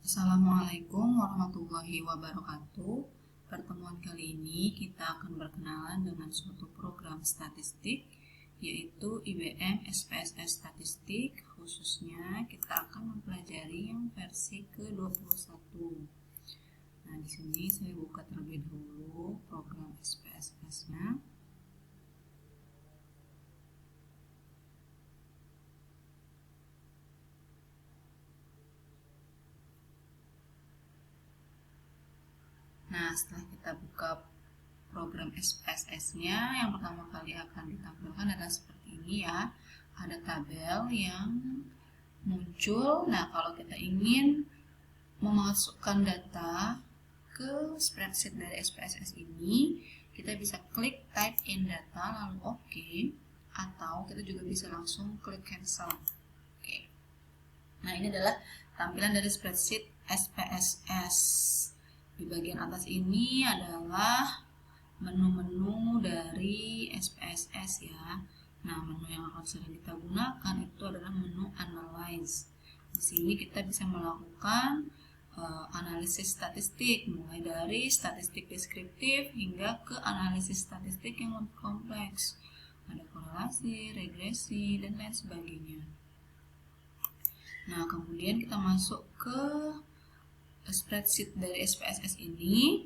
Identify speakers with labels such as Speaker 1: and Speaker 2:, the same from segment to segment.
Speaker 1: Assalamualaikum warahmatullahi wabarakatuh. Pertemuan kali ini kita akan berkenalan dengan suatu program statistik, yaitu IBM SPSS Statistik. Khususnya kita akan mempelajari yang versi ke-21. Nah, di sini saya buka terlebih dahulu program SPSS-nya. Nah, setelah kita buka program SPSS-nya, yang pertama kali akan ditampilkan adalah seperti ini ya. Ada tabel yang muncul. Nah, kalau kita ingin memasukkan data ke spreadsheet dari SPSS ini, kita bisa klik type in data lalu OK, atau kita juga bisa langsung klik cancel. Oke. Nah, ini adalah tampilan dari spreadsheet SPSS. Di bagian atas ini adalah menu-menu dari SPSS ya. Nah, menu yang akan sering kita gunakan itu adalah menu Analyze. Di sini kita bisa melakukan analisis statistik, mulai dari statistik deskriptif hingga ke analisis statistik yang lebih kompleks. Ada korelasi, regresi, dan lain sebagainya. Nah, kemudian kita masuk ke spreadsheet dari SPSS ini.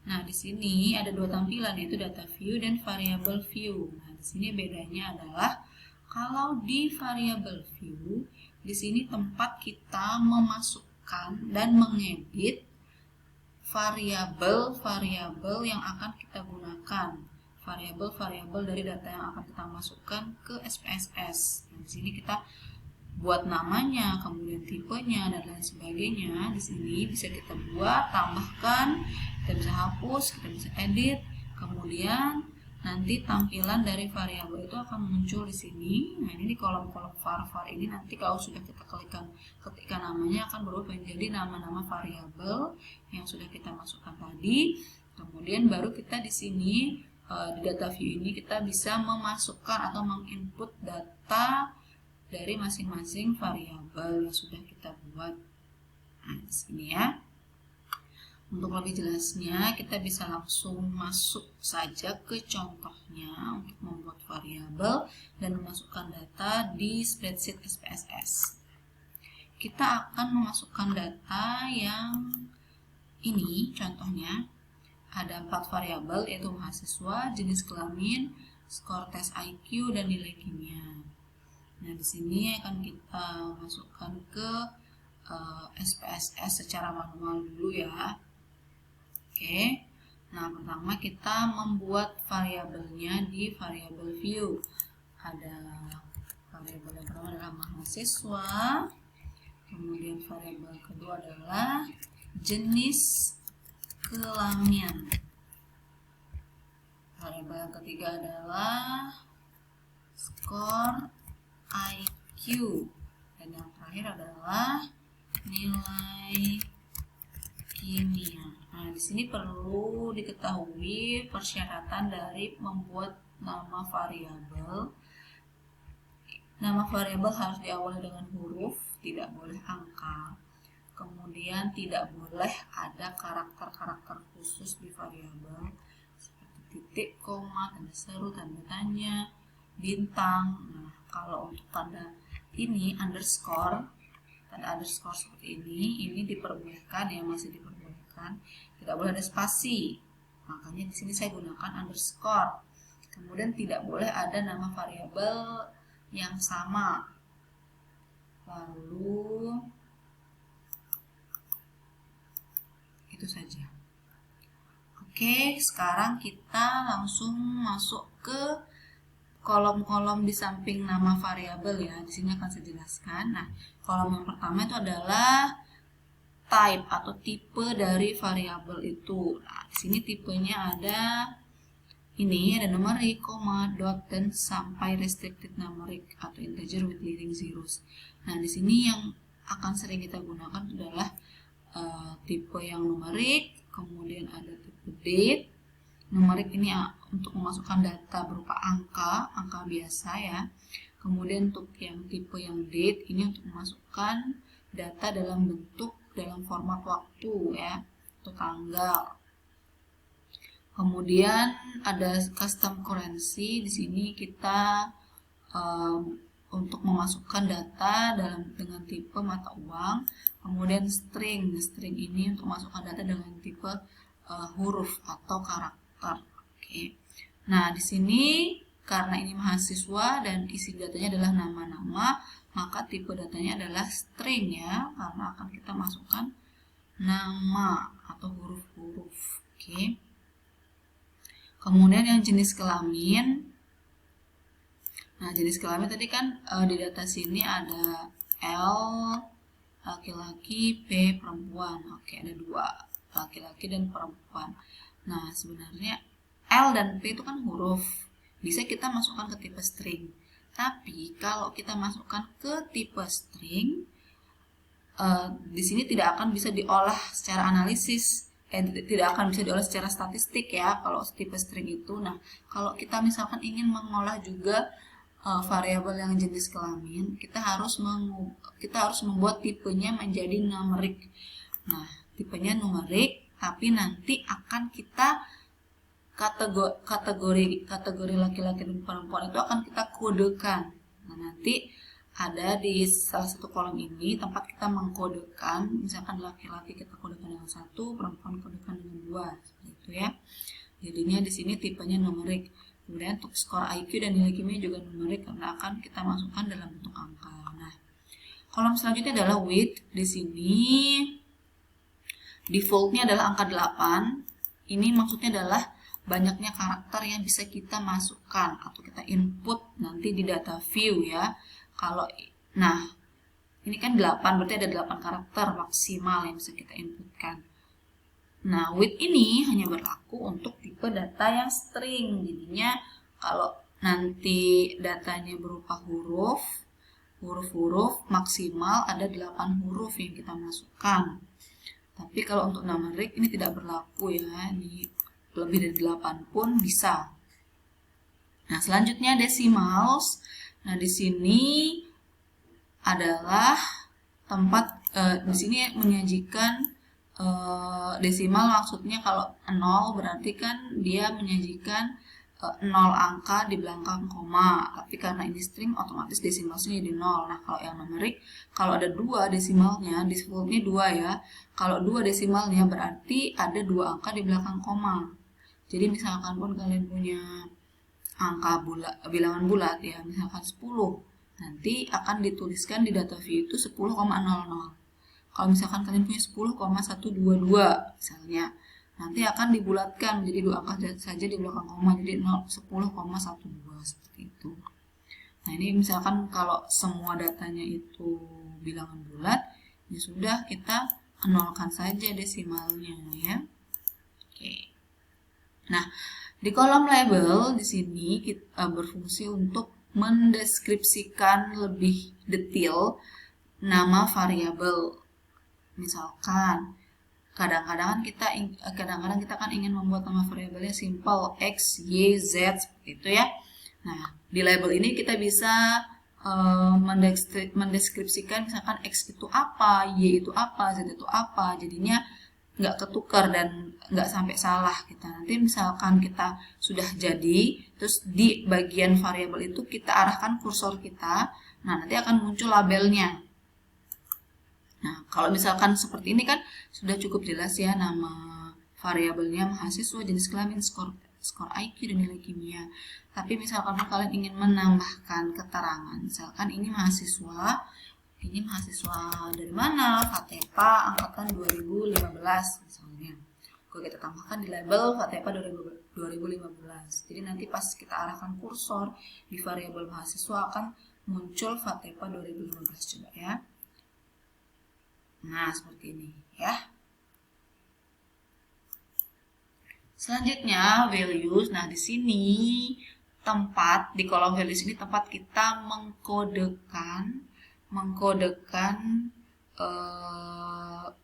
Speaker 1: Nah, di sini ada dua tampilan, yaitu data view dan variable view. Nah, di sini bedanya adalah kalau di variable view, di sini tempat kita memasukkan dan mengedit variabel-variabel yang akan kita gunakan. Variabel-variabel dari data yang akan kita masukkan ke SPSS. Nah, di sini kita buat namanya, kemudian tipenya, dan lain sebagainya. Di sini bisa kita buat, tambahkan, kita bisa hapus, kita bisa edit. Kemudian nanti tampilan dari variabel itu akan muncul di sini. Nah, ini di kolom-kolom var ini nanti kalau sudah kita ketika namanya akan berubah menjadi nama-nama variabel yang sudah kita masukkan tadi. Kemudian baru kita di sini di data view ini kita bisa memasukkan atau menginput data dari masing-masing variabel yang sudah kita buat. Nah, di sini ya. Untuk lebih jelasnya, kita bisa langsung masuk saja ke contohnya untuk membuat variabel dan memasukkan data di spreadsheet SPSS. Kita akan memasukkan data yang ini, contohnya ada 4 variabel, yaitu mahasiswa, jenis kelamin, skor tes IQ, dan nilai kimia. Nah, di sini akan kita masukkan ke SPSS secara manual dulu ya. Oke. Nah, pertama kita membuat variabelnya di variabel view. Ada variabel yang pertama adalah mahasiswa. Kemudian variabel kedua adalah jenis kelamin. Variabel yang ketiga adalah skor IQ, dan yang terakhir adalah nilai kimia. Nah, di sini perlu diketahui persyaratan dari membuat nama variabel. Nama variabel harus diawali dengan huruf, tidak boleh angka. Kemudian tidak boleh ada karakter-karakter khusus di variabel seperti titik, koma, tanda seru, tanda tanya, bintang. Nah, kalau untuk tanda ini underscore, tanda underscore seperti ini diperbolehkan ya, masih diperbolehkan. Tidak boleh ada spasi. Makanya di sini saya gunakan underscore. Kemudian tidak boleh ada nama variabel yang sama. Lalu itu saja. Oke, sekarang kita langsung masuk ke kolom-kolom di samping nama variabel ya. Di sini akan saya jelaskan. Nah, kolom yang pertama itu adalah type atau tipe dari variabel itu. Nah, di sini tipenya ada ini, ada numerik, koma, dot, dan sampai restricted numeric atau integer with leading zeros. Nah, di sini yang akan sering kita gunakan adalah tipe yang numerik, kemudian ada tipe date. Numerik ini untuk memasukkan data berupa angka biasa ya. Kemudian untuk yang tipe yang date ini untuk memasukkan data dalam bentuk dalam format waktu ya, atau tanggal. Kemudian ada custom currency. Di sini kita untuk memasukkan data dengan tipe mata uang. Kemudian string ini untuk masukkan data dengan tipe huruf atau karakter. Oke. Nah, di sini karena ini mahasiswa dan isi datanya adalah nama-nama, maka tipe datanya adalah string ya, karena akan kita masukkan nama atau huruf-huruf. Oke. Kemudian yang jenis kelamin. Nah, jenis kelamin tadi kan di data sini ada L laki-laki, P perempuan. Oke, ada 2, laki-laki dan perempuan. Nah, sebenarnya L dan P itu kan huruf. Bisa kita masukkan ke tipe string. Tapi kalau kita masukkan ke tipe string, di sini tidak akan bisa diolah secara analisis. Tidak akan bisa diolah secara statistik ya kalau tipe string itu. Nah, kalau kita misalkan ingin mengolah juga variabel yang jenis kelamin, kita harus membuat tipenya menjadi numerik. Nah, tipenya numerik, tapi nanti akan kita kategori laki-laki dan perempuan itu akan kita kodekan. Nah, nanti ada di salah satu kolom ini tempat kita mengkodekan, misalkan laki-laki kita kodekan dengan 1, perempuan kodekan dengan 2, seperti itu ya. Jadinya di sini tipenya numerik. Kemudian untuk skor IQ dan nilai kimia juga numerik karena akan kita masukkan dalam bentuk angka. Nah, kolom selanjutnya adalah width. Di sini defaultnya adalah angka 8. Ini maksudnya adalah banyaknya karakter yang bisa kita masukkan atau kita input nanti di data view ya. Nah, ini kan 8, berarti ada 8 karakter maksimal yang bisa kita inputkan. Nah, width ini hanya berlaku untuk tipe data yang string. Jadinya kalau nanti datanya berupa huruf maksimal ada 8 huruf yang kita masukkan. Tapi kalau untuk numerik ini tidak berlaku ya. Ini lebih dari 8 pun bisa. Nah, selanjutnya decimals. Nah, di sini adalah tempat di sini menyajikan desimal, maksudnya kalau 0 berarti kan dia menyajikan 0 angka di belakang koma. Tapi karena ini string otomatis desimalnya jadi 0. Nah, kalau yang numerik kalau ada 2 desimalnya, defaultnya 2 ya. Kalau 2 desimalnya berarti ada 2 angka di belakang koma. Jadi misalkan pun kalian punya angka bilangan bulat ya, misalkan 10, nanti akan dituliskan di data view itu 10,00. Kalau misalkan kalian punya 10,122 misalnya, nanti akan dibulatkan menjadi 2 angka saja di belakang koma, jadi 10,12 seperti itu. Nah, ini misalkan kalau semua datanya itu bilangan bulat, ya sudah kita nolkan saja desimalnya ya. Oke. Nah, di kolom label di sini kita berfungsi untuk mendeskripsikan lebih detail nama variabel. Misalkan kadang-kadang kita kan ingin membuat nama variabelnya simple x, y, z seperti itu ya. Nah, di label ini kita bisa mendeskripsikan misalkan x itu apa, y itu apa, z itu apa. Jadinya nggak ketukar dan nggak sampai salah kita. Nanti misalkan kita sudah jadi, terus di bagian variabel itu kita arahkan kursor kita, nah nanti akan muncul labelnya. Nah, kalau misalkan seperti ini kan sudah cukup jelas ya, nama variabelnya mahasiswa, jenis kelamin, skor IQ dan nilai kimia. Tapi misalkan kalian ingin menambahkan keterangan, misalkan ini mahasiswa dari mana? FATEPA angkatan 2015 misalnya. Kalau kita tambahkan di label FATEPA 2015. Jadi nanti pas kita arahkan kursor di variabel mahasiswa akan muncul FATEPA 2015 coba ya. Nah, seperti ini ya. Selanjutnya values. Nah, di sini di kolom values ini tempat kita mengkodekan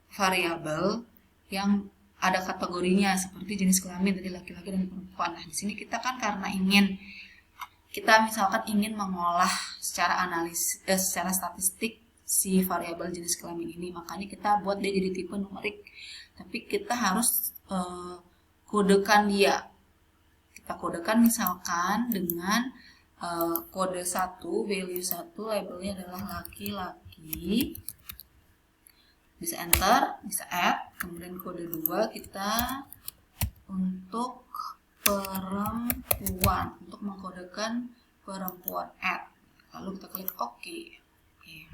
Speaker 1: variabel yang ada kategorinya seperti jenis kelamin tadi laki-laki dan perempuan. Nah, di sini kita kan karena misalkan ingin mengolah secara statistik si variabel jenis kelamin ini. Makanya kita buat dia jadi tipe numerik. Tapi kita harus kodekan dia. Kita kodekan misalkan dengan kode 1, value 1, labelnya adalah laki-laki. Bisa enter, bisa add. Kemudian kode 2 kita untuk perempuan, untuk mengkodekan perempuan, add. Lalu kita klik OK. Oke.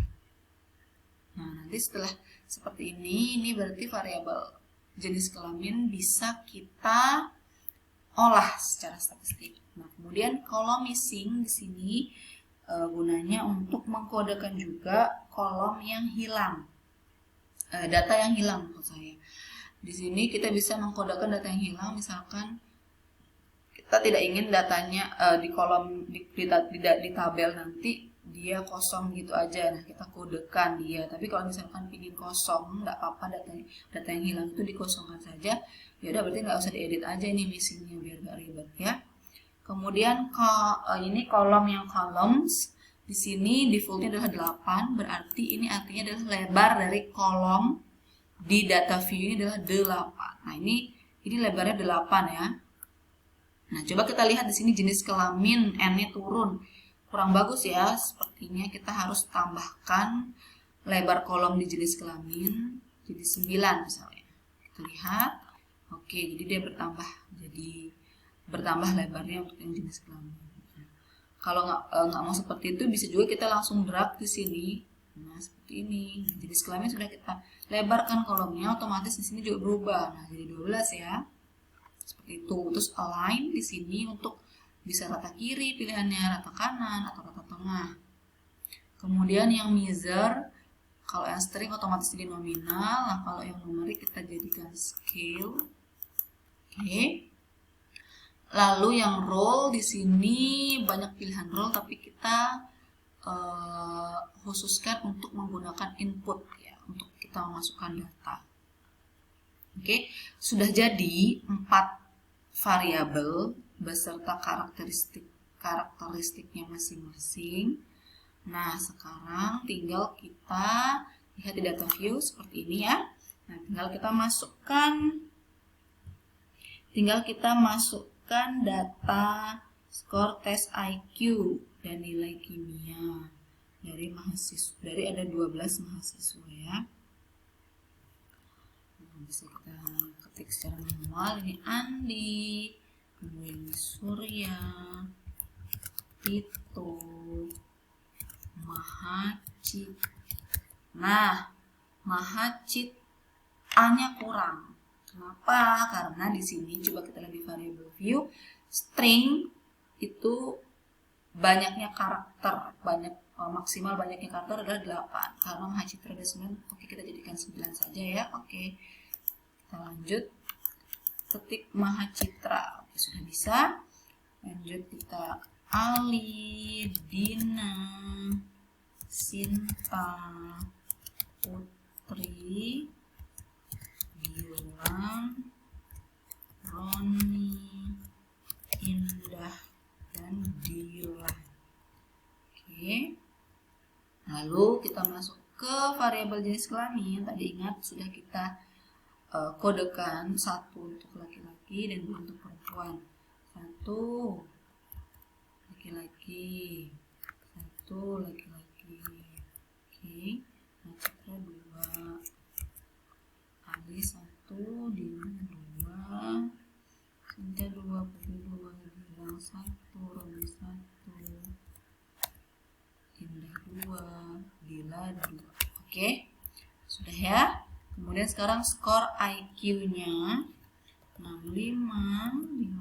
Speaker 1: Nah, nanti setelah seperti ini berarti variabel jenis kelamin bisa kita olah secara statistik. Nah, kemudian kolom missing di sini gunanya untuk mengkodekan juga kolom yang hilang, data yang hilang maksud saya. Di sini kita bisa mengkodekan data yang hilang, misalkan kita tidak ingin datanya di kolom di tabel nanti dia kosong gitu aja. Nah, kita kodekan dia. Tapi kalau misalkan ingin kosong, nggak apa-apa, data yang hilang itu dikosongkan saja. Ya udah, berarti nggak usah diedit aja ini missingnya biar nggak ribet ya. Kemudian ini kolom yang columns. Di sini defaultnya adalah 8, berarti ini artinya adalah lebar dari kolom di data view ini adalah 8. Nah, ini lebarnya 8 ya. Nah, coba kita lihat di sini jenis kelamin N-nya turun. Kurang bagus ya, sepertinya kita harus tambahkan lebar kolom di jenis kelamin jadi 9 misalnya. Kita lihat. Oke, jadi dia bertambah lebarnya untuk yang jenis kelamin. Kalau nggak mau seperti itu, bisa juga kita langsung drag di sini. Nah, seperti ini. Nah, jenis kelamin sudah kita lebarkan kolomnya, otomatis di sini juga berubah. Nah, jadi 12 ya. Seperti itu. Terus align di sini untuk bisa rata kiri pilihannya, rata kanan atau rata tengah. Kemudian yang measure, kalau yang string otomatis jadi nominal. Nah, kalau yang numerik kita jadikan scale. Oke. Lalu yang role di sini banyak pilihan role, tapi kita khususkan untuk menggunakan input ya, untuk kita memasukkan data. Oke, sudah jadi 4 variabel beserta karakteristiknya masing-masing. Nah, sekarang tinggal kita lihat di data view seperti ini ya. Nah, tinggal kita masukkan data skor tes IQ dan nilai kimia dari mahasiswa, dari ada 12 mahasiswa ya. Nah, bisa kita ketik secara manual. Ini Andi, kemudian Surya, Tito, Mahacit. Nah, Mahacit A-nya kurang. Kenapa? Karena di sini coba kita lihat di variable view, string itu banyaknya karakter, maksimal banyaknya karakter adalah 8. Karena Mahacitra ada 9, oke kita jadikan 9 saja ya. Oke. Kita lanjut. Ketik Mahacitra. Oke, sudah bisa. Lanjut kita Ali, Dina, Sinta, Putri, Gilang, Roni, Indah, dan Dila. Oke. Lalu kita masuk ke variabel jenis kelamin. Tadi ingat sudah kita kodekan 1 untuk laki-laki dan 2 untuk perempuan. 1 laki-laki, 1 laki-laki. Oke. Citra 2, Ali 1, Dina 2, Sinta 2, Putri 2, Gilang 1, Roni 1, Indah 2, Dila 2. Oke, sudah ya. Kemudian sekarang skor IQ-nya 65, 55,